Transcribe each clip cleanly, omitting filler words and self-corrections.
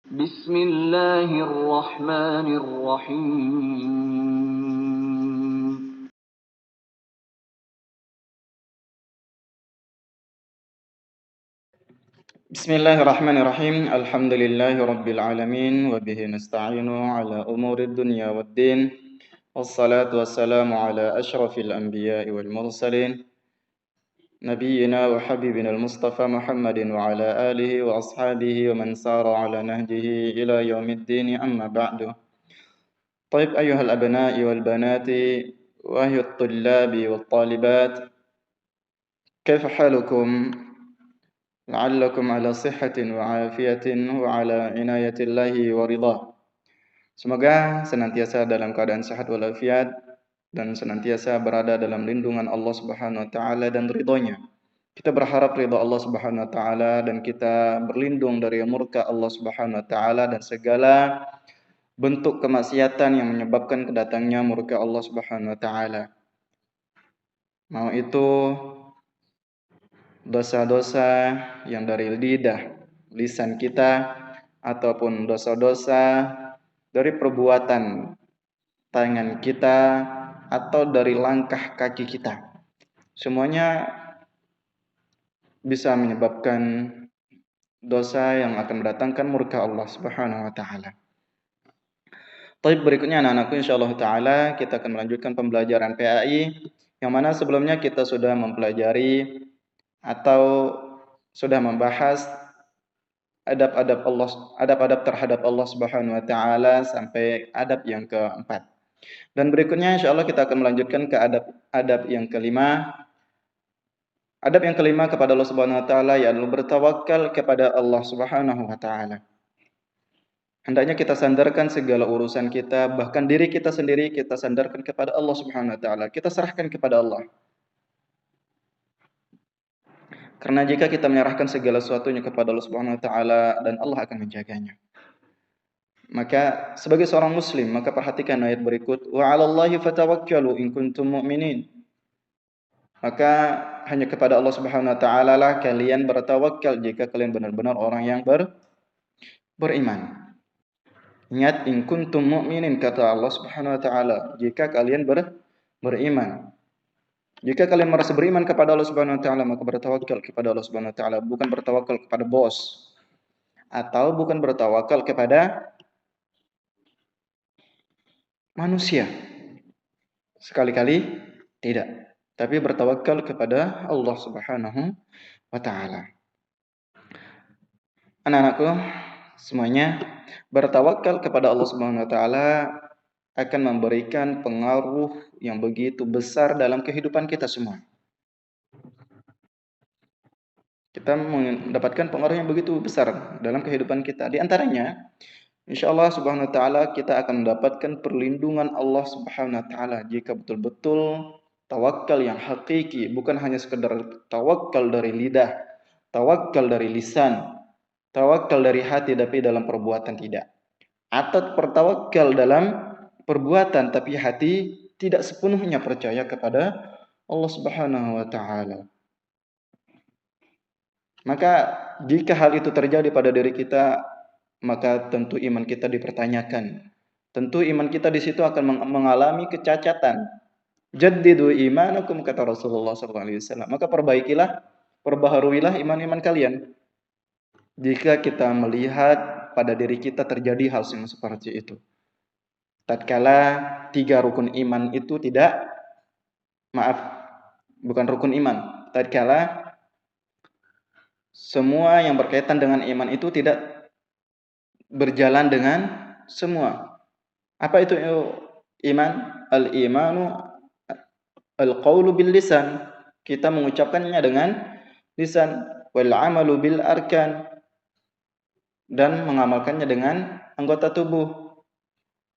Bismillahirrahmanirrahim. Bismillahirrahmanirrahim. Alhamdulillahi rabbil alamin wa bihi nasta'inu ala umuri dunya waddin. Wassalatu wassalamu ala asyrafil anbiya'i wal mursalin nabiyyina wa habibina al-mustafa Muhammadin wa ala alihi wa ashabihi wa man sara ala nahjihi ila yaumiddin amma ba'du. طيب أيها الأبناء والبنات وأيها الطلاب والطالبات كيف حالكم؟ لعلكم على صحة وعافية وعلى عناية الله ورضاه. Semoga senantiasa dalam keadaan sehat walafiat dan senantiasa berada dalam lindungan Allah Subhanahu wa taala dan ridhonya. Kita berharap ridha Allah Subhanahu wa taala dan kita berlindung dari murka Allah Subhanahu wa taala dan segala bentuk kemaksiatan yang menyebabkan kedatangnya murka Allah Subhanahu wa taala. Mau itu dosa-dosa yang dari lisan kita, ataupun dosa-dosa dari perbuatan tangan kita, atau dari langkah kaki kita. Semuanya bisa menyebabkan dosa yang akan mendatangkan murka Allah Subhanahu wa taala. Baik, berikutnya anak-anakku, insyaallah taala kita akan melanjutkan pembelajaran PAI yang mana sebelumnya kita sudah mempelajari atau sudah membahas adab-adab terhadap Allah Subhanahu wa taala sampai adab yang keempat. Dan berikutnya insyaallah kita akan melanjutkan ke adab yang kelima. Adab yang kelima kepada Allah Subhanahu wa taala yaitu bertawakal kepada Allah Subhanahu wa taala. Hendaknya kita sandarkan segala urusan kita, bahkan diri kita sendiri kita sandarkan kepada Allah Subhanahu wa taala. Kita serahkan kepada Allah. Karena jika kita menyerahkan segala sesuatunya kepada Allah Subhanahu wa taala dan Allah akan menjaganya. Maka sebagai seorang muslim, maka perhatikan ayat berikut, wa 'alallahi fatawakkalu in kuntum mu'minin. Maka hanya kepada Allah Subhanahu wa taala lah kalian bertawakal jika kalian benar-benar orang yang beriman. Ingat, in kuntum mu'minin, kata Allah Subhanahu wa taala, jika kalian beriman. Jika kalian merasa beriman kepada Allah Subhanahu wa taala, maka bertawakal kepada Allah Subhanahu wa taala, bukan bertawakal kepada bos atau bukan bertawakal kepada manusia. Sekali-kali tidak, tapi bertawakal kepada Allah Subhanahu wa taala. Anak-anakku semuanya, bertawakal kepada Allah Subhanahu wa taala akan memberikan pengaruh yang begitu besar dalam kehidupan kita semua. Kita mendapatkan pengaruh yang begitu besar dalam kehidupan kita. Di antaranya, insyaallah Subhanahu wa taala kita akan mendapatkan perlindungan Allah Subhanahu wa taala jika betul-betul tawakal yang hakiki, bukan hanya sekedar tawakal dari lidah, tawakal dari lisan, tawakal dari hati tapi dalam perbuatan tidak. Atau bertawakal dalam perbuatan tapi hati tidak sepenuhnya percaya kepada Allah Subhanahu wa taala. Maka jika hal itu terjadi pada diri kita, maka tentu iman kita dipertanyakan. Tentu iman kita di situ akan mengalami kecacatan. Jaddidu imanakum, kata Rasulullah SAW. Maka perbaharuilah iman-iman kalian. Jika kita melihat pada diri kita terjadi hal yang seperti itu. Tatkala 3 rukun iman itu bukan rukun iman. Tatkala semua yang berkaitan dengan iman itu tidak berjalan dengan semua. Apa itu iman? Al-imanu al-qawlu bil lisan. Kita mengucapkannya dengan lisan. Wal amalu bil arkan. Dan mengamalkannya dengan anggota tubuh.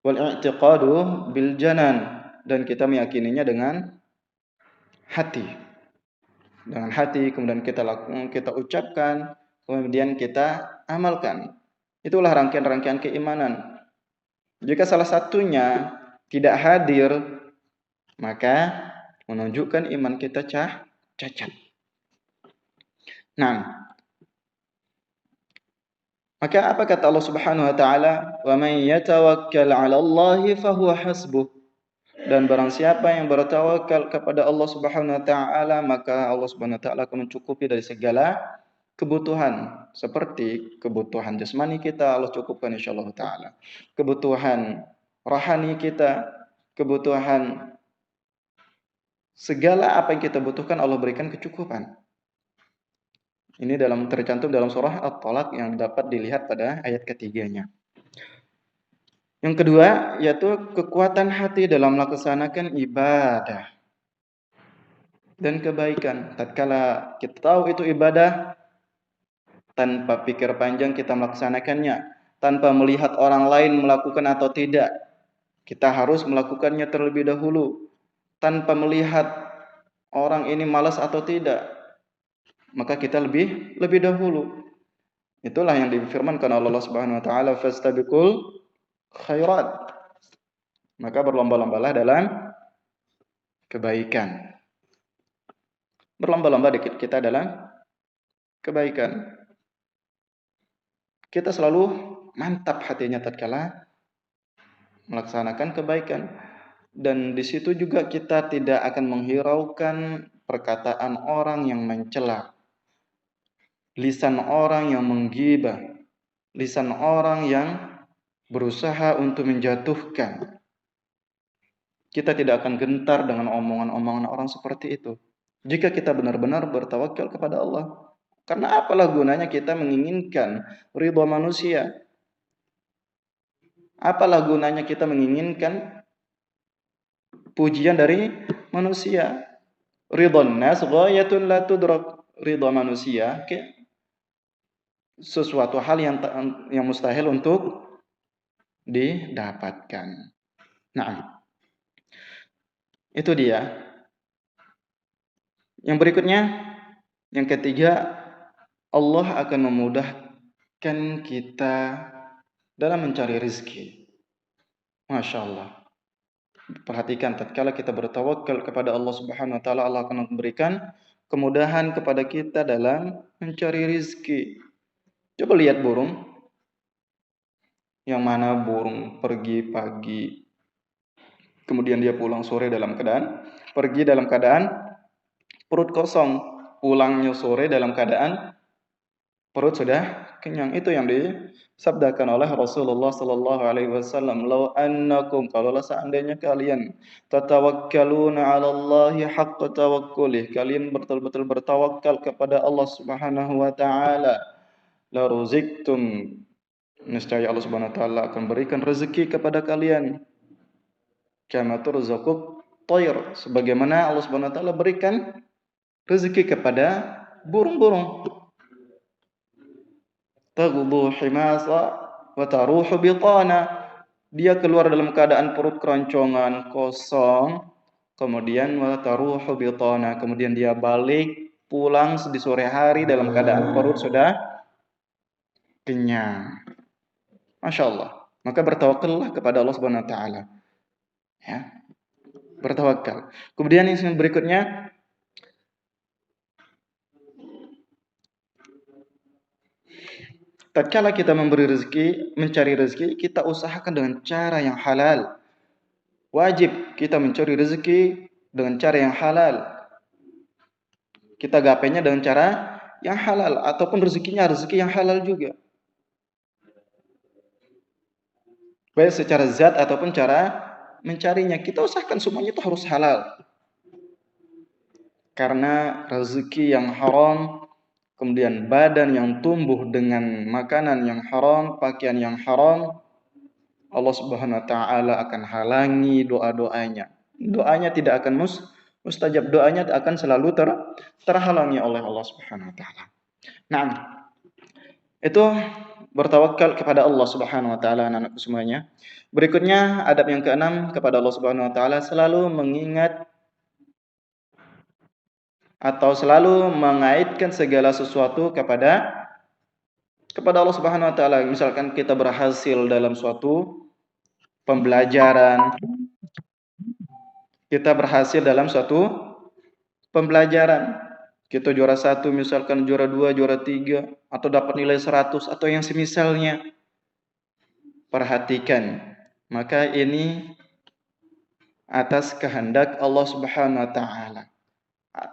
Wal i'tiqadu bil janan. Dan kita meyakininya dengan hati. Dengan hati, kemudian kita ucapkan, kemudian kita amalkan. Itulah rangkaian-rangkaian keimanan. Jika salah satunya tidak hadir, maka menunjukkan iman kita cacat. Nah, Maka apa kata Allah Subhanahu wa taala? "Wa man yatawakkal 'ala Allahi fahuwa hasbuh." Dan barang siapa yang bertawakal kepada Allah Subhanahu wa taala, maka Allah Subhanahu wa taala akan mencukupi dari segala kebutuhan, seperti kebutuhan jasmani kita Allah cukupkan insyaallah taala. Kebutuhan rohani kita, kebutuhan segala apa yang kita butuhkan Allah berikan kecukupan. Ini tercantum dalam surah At-Talaq yang dapat dilihat pada ayat ketiganya. Yang kedua, yaitu kekuatan hati dalam melaksanakan ibadah dan kebaikan. Tatkala kita tahu itu ibadah, tanpa pikir panjang kita melaksanakannya, tanpa melihat orang lain melakukan atau tidak. Kita harus melakukannya terlebih dahulu, tanpa melihat orang ini malas atau tidak. Maka kita lebih dahulu. Itulah yang difirmankan Allah Subhanahu wa taala, "Fastabiqul khairat." Maka berlomba-lombalah dalam kebaikan. Berlomba-lomba kita dalam kebaikan. Kita selalu mantap hatinya tatkala melaksanakan kebaikan. Dan di situ juga kita tidak akan menghiraukan perkataan orang yang mencela, lisan orang yang menggibah, lisan orang yang berusaha untuk menjatuhkan. Kita tidak akan gentar dengan omongan-omongan orang seperti itu. Jika kita benar-benar bertawakal kepada Allah. Karena apalah gunanya kita menginginkan ridha manusia? Apalah gunanya kita menginginkan pujian dari manusia? Ridwan nas ghayatun la tudrak. Ridha manusia sesuatu hal yang mustahil untuk didapatkan. Nah, itu dia. Yang berikutnya, yang ketiga, Allah akan memudahkan kita dalam mencari rezeki. Masya Allah. Perhatikan, tatkala kita bertawakal kepada Allah Subhanahu wa taala, Allah akan memberikan kemudahan kepada kita dalam mencari rezeki. Coba lihat burung. Yang mana burung pergi pagi, kemudian dia pulang sore dalam keadaan pergi dalam keadaan perut kosong, pulangnya sore dalam keadaan perut sudah kenyang. Itu yang disabdakan oleh Rasulullah sallallahu alaihi wasallam, "Lau annakum," kalaulah seandainya kalian, "tatawakkaluna 'ala Allahi haqqa tawakkulih," kalian betul-betul bertawakal kepada Allah Subhanahu wa taala, "la ruziktum," niscaya Allah Subhanahu wa taala akan berikan rezeki kepada kalian. Kama turzaqut thair, sebagaimana Allah Subhanahu wa taala berikan rezeki kepada burung-burung. Taghdu himasa wa taruhu bitana. Dia keluar dalam keadaan perut keroncongan, kosong, kemudian wa taruhu bitana, kemudian dia balik pulang di sore hari dalam keadaan perut sudah kenyang. Masya Allah. Maka bertawakallah kepada Allah Subhanahu wa taala. Ya. Bertawakal. Kemudian yang berikutnya, tatkala kita mencari rezeki, kita usahakan dengan cara yang halal. Wajib kita mencari rezeki dengan cara yang halal. Kita gapainya dengan cara yang halal, ataupun rezeki yang halal juga. Baik secara zat ataupun cara mencarinya, kita usahakan semuanya itu harus halal. Karena rezeki yang haram, kemudian badan yang tumbuh dengan makanan yang haram, pakaian yang haram, Allah Subhanahu wa taala akan halangi doa-doanya. Doanya tidak akan mustajab, doanya akan selalu terhalangi oleh Allah Subhanahu wa taala. Nah, itu bertawakal kepada Allah Subhanahu wa taala, anak-anakku semuanya. Berikutnya, adab yang keenam kepada Allah Subhanahu wa taala, selalu mengingat atau selalu mengaitkan segala sesuatu kepada Allah Subhanahu wa taala. Misalkan kita berhasil dalam suatu pembelajaran, kita berhasil dalam suatu pembelajaran, Kita juara 1, misalkan juara 2, juara 3, atau dapat nilai 100, atau yang semisalnya. Perhatikan, maka ini atas kehendak Allah Subhanahu wa taala.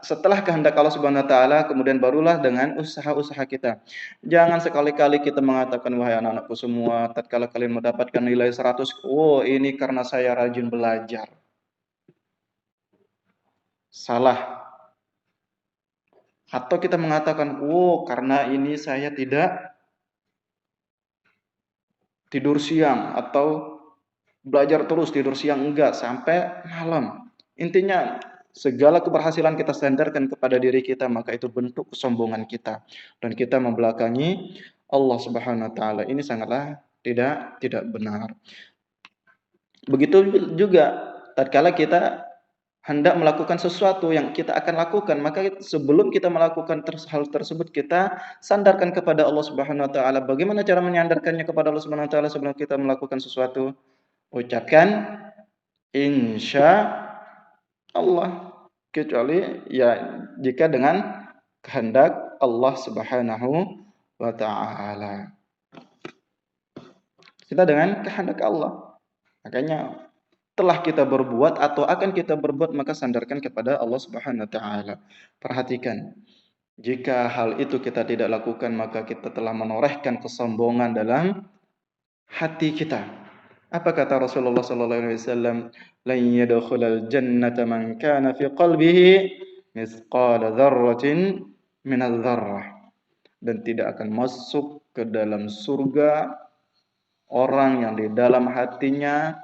Setelah kehendak Allah Subhanahu wa taala, kemudian barulah dengan usaha-usaha kita. Jangan sekali-kali kita mengatakan, wahai anak-anakku semua, tatkala kalian mendapatkan nilai 100, oh ini karena saya rajin belajar. Salah. Atau kita mengatakan, oh karena ini saya tidak tidur siang, atau belajar terus tidur siang, enggak, sampai malam. Intinya segala keberhasilan kita sandarkan kepada diri kita, maka itu bentuk kesombongan kita, dan kita membelakangi Allah Subhanahu wa taala. Ini sangatlah tidak benar. Begitu juga tatkala kita hendak melakukan sesuatu yang kita akan lakukan, maka sebelum kita melakukan hal tersebut, kita sandarkan kepada Allah Subhanahu wa taala. Bagaimana cara menyandarkannya kepada Allah Subhanahu wa taala sebelum kita melakukan sesuatu? Ucapkan insya Allah, kecuali ya jika dengan kehendak Allah Subhanahu wa taala. Kita dengan kehendak Allah. Makanya telah kita berbuat atau akan kita berbuat, maka sandarkan kepada Allah Subhanahu wa taala. Perhatikan, jika hal itu kita tidak lakukan, maka kita telah menorehkan kesombongan dalam hati kita. Apa kata Rasulullah sallallahu alaihi wasallam? "Lan yadkhulal jannata man kana fi qalbihi mithqala dzarratin minadh dzarrah." Dan tidak akan masuk ke dalam surga orang yang di dalam hatinya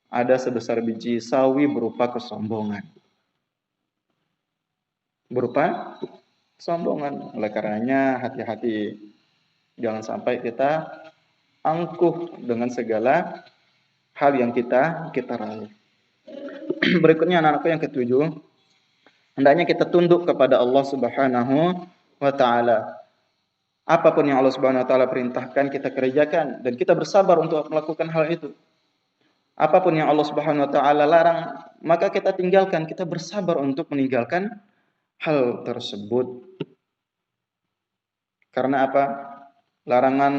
ada sebesar biji sawi berupa kesombongan. Berupa kesombongan. Oleh karenanya hati-hati, jangan sampai kita angkuh dengan segala hal yang kita raih. Berikutnya anak-anakku yang ketujuh, hendaknya kita tunduk kepada Allah Subhanahu wa taala. Apapun yang Allah Subhanahu wa taala perintahkan, kita kerjakan, dan kita bersabar untuk melakukan hal itu. Apapun yang Allah Subhanahu wa taala larang, maka kita tinggalkan, kita bersabar untuk meninggalkan hal tersebut. Karena apa? Larangan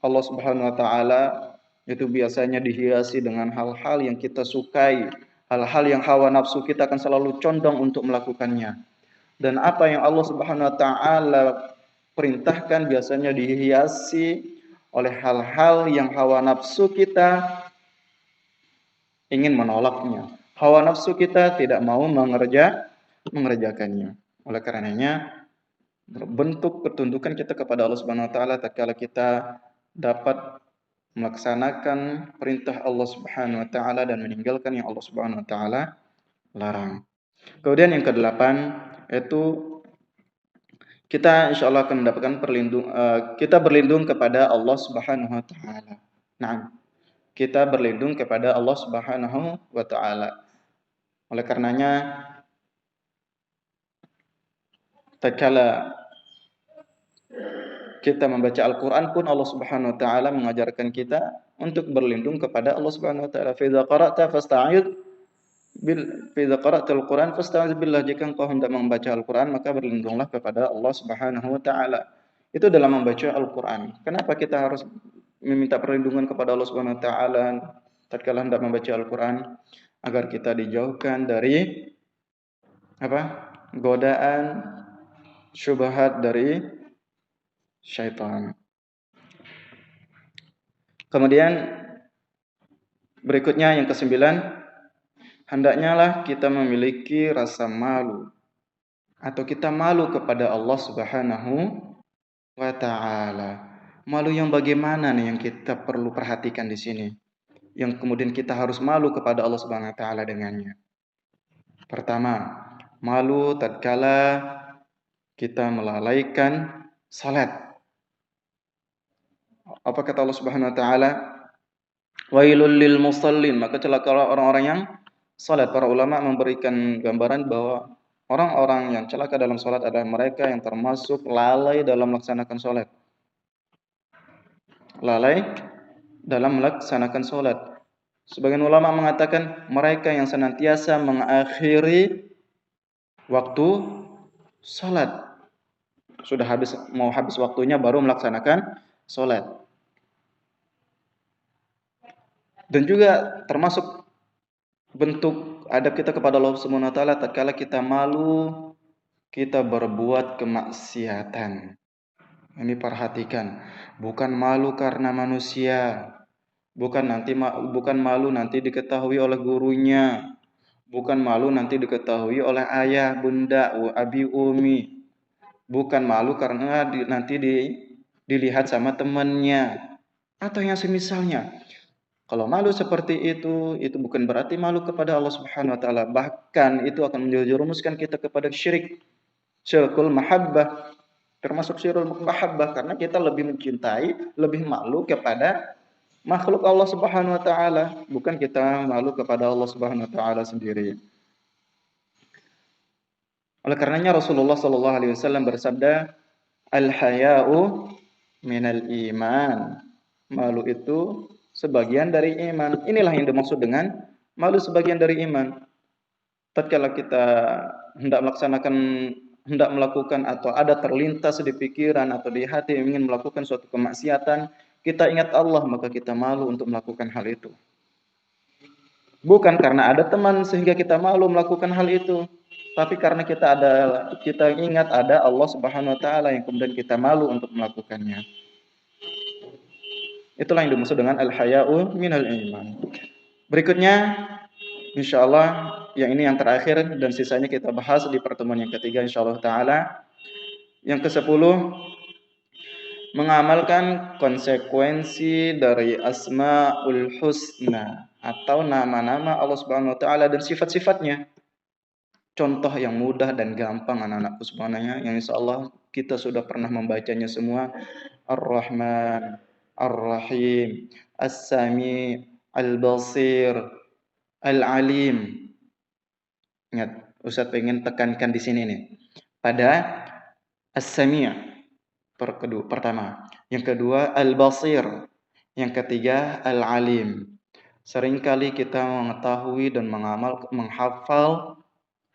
Allah Subhanahu wa taala itu biasanya dihiasi dengan hal-hal yang kita sukai, hal-hal yang hawa nafsu kita akan selalu condong untuk melakukannya. Dan apa yang Allah Subhanahu wa taala perintahkan biasanya dihiasi oleh hal-hal yang hawa nafsu kita ingin menolaknya. Hawa nafsu kita tidak mau mengerjakannya. Oleh karenanya, bentuk ketundukan kita kepada Allah Subhanahu wa taala tatkala kita dapat melaksanakan perintah Allah Subhanahu wa taala dan meninggalkan yang Allah Subhanahu wa taala larang. Kemudian yang kedelapan, yaitu kita insyaallah akan mendapatkan kita berlindung kepada Allah Subhanahu wa taala. Nah, kita berlindung kepada Allah Subhanahu wa taala. Oleh karenanya tatkala kita membaca Al-Qur'an pun Allah Subhanahu wa taala mengajarkan kita untuk berlindung kepada Allah Subhanahu wa taala. Fa idza qara'ta qara'tal Qur'an fasta'iz billah. Jika engkau hendak membaca Al-Qur'an, maka berlindunglah kepada Allah Subhanahu wa taala. Itu dalam membaca Al-Qur'an. Kenapa kita harus meminta perlindungan kepada Allah Subhanahu wa taala tatkala hendak membaca Al-Qur'an? Agar kita dijauhkan dari godaan syubhat dari syaitan. Kemudian berikutnya yang kesembilan, hendaknya lah kita memiliki rasa malu atau kita malu kepada Allah Subhanahu wa taala. Malu yang bagaimana nih yang kita perlu perhatikan di sini? Yang kemudian kita harus malu kepada Allah Subhanahu wa taala dengannya. Pertama, malu tatkala kita melalaikan salat. Apa kata Allah Subhanahu wa taala? Wailul lil musallin, maka celakalah orang-orang yang salat. Para ulama memberikan gambaran bahwa orang-orang yang celaka dalam salat adalah mereka yang termasuk lalai dalam melaksanakan salat. Lalai dalam melaksanakan salat. Sebagian ulama mengatakan mereka yang senantiasa mengakhiri waktu salat. Sudah mau habis waktunya baru melaksanakan salat. Dan juga termasuk bentuk adab kita kepada Allah Subhanahu wa taala tatkala kita malu kita berbuat kemaksiatan. Ini perhatikan, bukan malu karena manusia, bukan malu nanti diketahui oleh gurunya, bukan malu nanti diketahui oleh ayah, bunda, abi, umi, bukan malu karena dilihat sama temannya atau yang semisalnya. Kalau malu seperti itu bukan berarti malu kepada Allah Subhanahu wa taala. Bahkan itu akan menjerumuskan kita kepada syirik, syirkul mahabbah, termasuk syirkul mahabbah karena kita lebih mencintai, lebih malu kepada makhluk Allah Subhanahu wa taala, bukan kita malu kepada Allah Subhanahu wa taala sendiri. Oleh karenanya Rasulullah sallallahu alaihi wasallam bersabda, "Al-haya'u minal iman." Malu itu sebagian dari iman. Inilah yang dimaksud dengan malu sebagian dari iman. Tatkala kita hendak melakukan atau ada terlintas di pikiran atau di hati ingin melakukan suatu kemaksiatan, kita ingat Allah maka kita malu untuk melakukan hal itu. Bukan karena ada teman sehingga kita malu melakukan hal itu, tapi karena kita ingat ada Allah Subhanahu wa taala yang kemudian kita malu untuk melakukannya. Itulah yang dimaksud dengan al-haya'u minal iman. Berikutnya insyaallah yang ini yang terakhir dan sisanya kita bahas di pertemuan yang ketiga insyaallah taala. Yang ke-10, mengamalkan konsekuensi dari Asmaul Husna atau nama-nama Allah Subhanahu wa taala dan sifat-sifatnya. Contoh yang mudah dan gampang anak-anakku semuanya yang insyaallah kita sudah pernah membacanya semua. Ar-Rahman, Ar-Rahim, As-Sami, Al-Basir, Al-Alim. Ingat, Ustaz pengen tekankan di sini nih. Pada As-Sami' pertama, yang kedua Al-Basir, yang ketiga Al-Alim. Seringkali kita mengetahui dan menghafal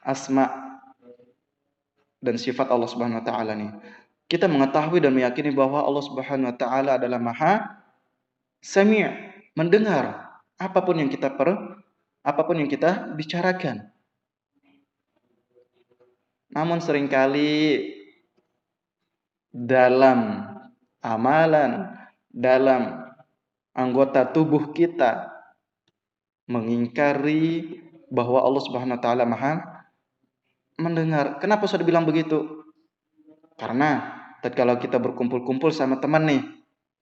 asma dan sifat Allah Subhanahu wa taala nih. Kita mengetahui dan meyakini bahwa Allah Subhanahu wa taala adalah Maha Sami', mendengar apapun yang kita bicarakan. Namun seringkali dalam amalan, dalam anggota tubuh kita mengingkari bahwa Allah Subhanahu wa taala Maha mendengar. Kenapa sudah bilang begitu? Karena tatkala kita berkumpul-kumpul sama teman nih,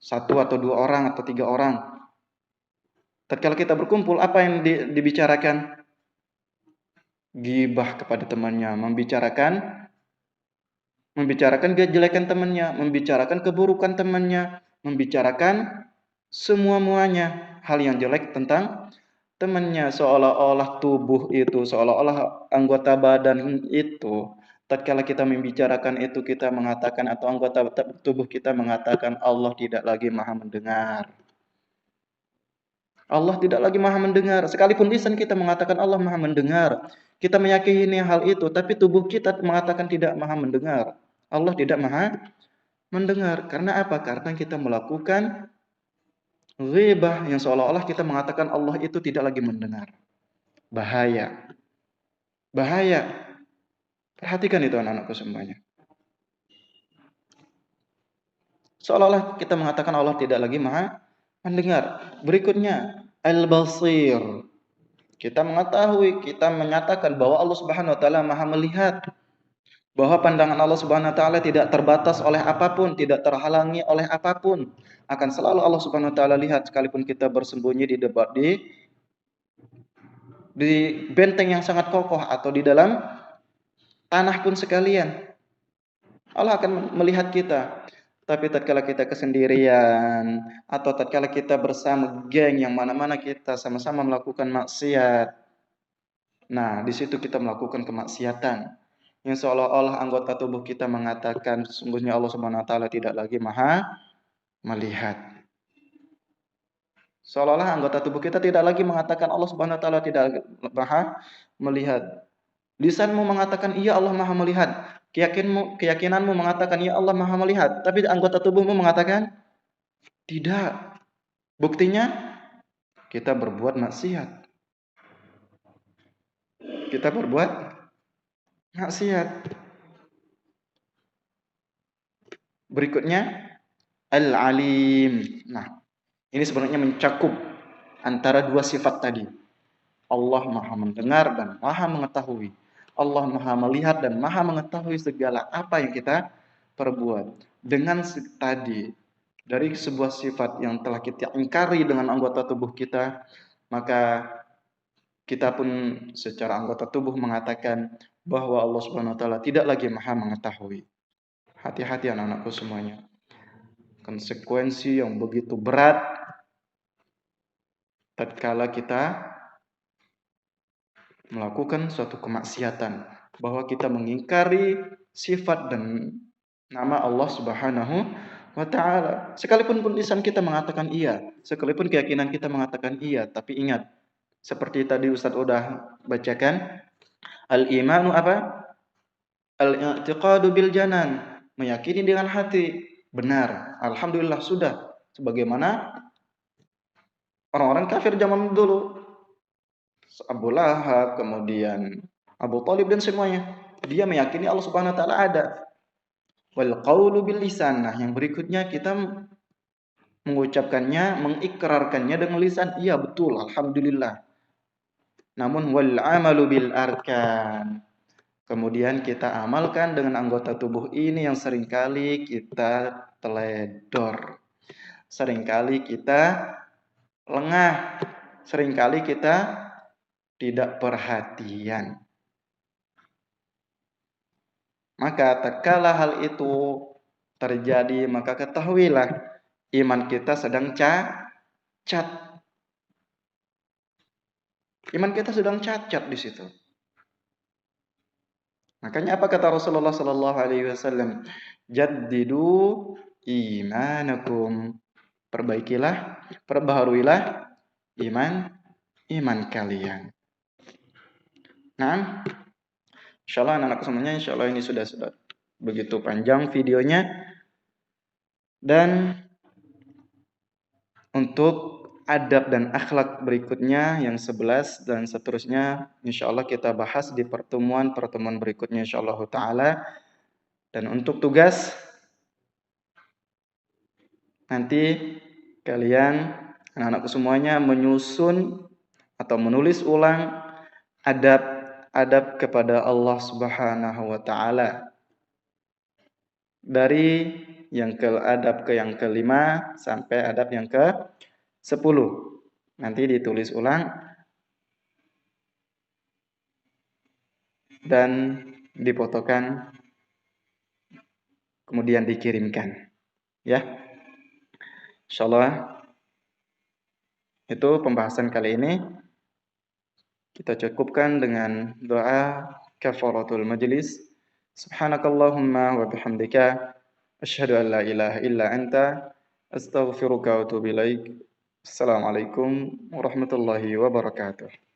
1 atau 2 orang atau 3 orang. Tatkala kita berkumpul apa yang dibicarakan? Ghibah kepada temannya, membicarakan kejelekan temannya, membicarakan keburukan temannya, membicarakan semua-muanya hal yang jelek tentang temannya, seolah-olah tubuh itu, seolah-olah anggota badan itu. Tatkala kita membicarakan itu, kita mengatakan atau anggota tubuh kita mengatakan Allah tidak lagi Maha mendengar. Allah tidak lagi Maha mendengar. Sekalipun lisan kita mengatakan Allah Maha mendengar, kita meyakini hal itu, tapi tubuh kita mengatakan tidak Maha mendengar. Allah tidak Maha mendengar. Karena apa? Karena kita melakukan ghibah yang seolah-olah kita mengatakan Allah itu tidak lagi mendengar. Bahaya. Bahaya. Perhatikan itu anak-anakku semuanya. Seolah-olah kita mengatakan Allah tidak lagi Maha mendengar. Berikutnya, Al-Basir. Kita mengetahui, kita menyatakan bahwa Allah Subhanahu wa taala Maha melihat. Bahwa pandangan Allah Subhanahu wa taala tidak terbatas oleh apapun, tidak terhalangi oleh apapun. Akan selalu Allah Subhanahu wa taala lihat sekalipun kita bersembunyi di benteng yang sangat kokoh atau di dalam tanah pun sekalian. Allah akan melihat kita. Tapi tatkala kita kesendirian atau tatkala kita bersama geng yang mana-mana kita sama-sama melakukan maksiat. Nah, di situ kita melakukan kemaksiatan. Yang seolah-olah anggota tubuh kita mengatakan sesungguhnya Allah Subhanahu wa taala tidak lagi Maha melihat. Seolah-olah anggota tubuh kita tidak lagi mengatakan Allah Subhanahu wa taala tidak Maha melihat. Lisanmu mengatakan iya Allah Maha melihat, Keyakinanmu mengatakan ya Allah Maha melihat, tapi anggota tubuhmu mengatakan tidak. Buktinya kita berbuat maksiat. Kita berbuat maksiat. Berikutnya Al-Alim. Nah, ini sebenarnya mencakup antara dua sifat tadi. Allah Maha mendengar dan Maha mengetahui. Allah Maha melihat dan Maha mengetahui segala apa yang kita perbuat. Dengan tadi, dari sebuah sifat yang telah kita ingkari dengan anggota tubuh kita, maka kita pun secara anggota tubuh mengatakan bahwa Allah Subhanahu wa taala tidak lagi Maha mengetahui. Hati-hati anak-anakku semuanya. Konsekuensi yang begitu berat tatkala kita melakukan suatu kemaksiatan, bahwa kita mengingkari sifat dan nama Allah Subhanahu wa taala. Sekalipun lisan kita mengatakan iya, sekalipun keyakinan kita mengatakan iya, tapi ingat, seperti tadi Ustaz udah bacakan, al-imanu apa? Al-i'tiqadu bil janan, meyakini dengan hati. Benar, alhamdulillah sudah. Sebagaimana orang-orang kafir zaman dulu, Abu Lahab, kemudian Abu Thalib dan semuanya. Dia meyakini Allah Subhanahu wa taala ada. Wal qaulu bil lisan. Nah, yang berikutnya kita mengucapkannya, mengikrarkannya dengan lisan. Iya, betul, alhamdulillah. Namun wal amalu bil arkan. Kemudian kita amalkan dengan anggota tubuh ini yang seringkali kita teledor. Seringkali kita lengah. Seringkali kita tidak perhatian. Maka tatkala hal itu terjadi, maka ketahuilah iman kita sedang cacat. Iman kita sedang cacat di situ. Makanya apa kata Rasulullah sallallahu alaihi wasallam? Jaddidu imanakum. Perbaikilah, perbaharuilah iman kalian. Nah, insyaallah anak-anak semuanya, insyaallah ini sudah begitu panjang videonya. Dan untuk adab dan akhlak berikutnya yang 11 dan seterusnya insyaallah kita bahas di pertemuan berikutnya insyaallah taala. Dan untuk tugas nanti kalian anak-anakku semuanya menyusun atau menulis ulang adab kepada Allah Subhanahu wa taala. Dari adab yang kelima sampai adab yang ke-10. Nanti ditulis ulang dan difotokan kemudian dikirimkan. Ya. Insyaallah itu pembahasan kali ini. Kita cukupkan dengan doa kafaratul majlis. Subhanakallahumma wa bihamdika asyhadu an la ilaha illa anta astaghfiruka wa atubu ilaik. Assalamualaikum warahmatullahi wabarakatuh.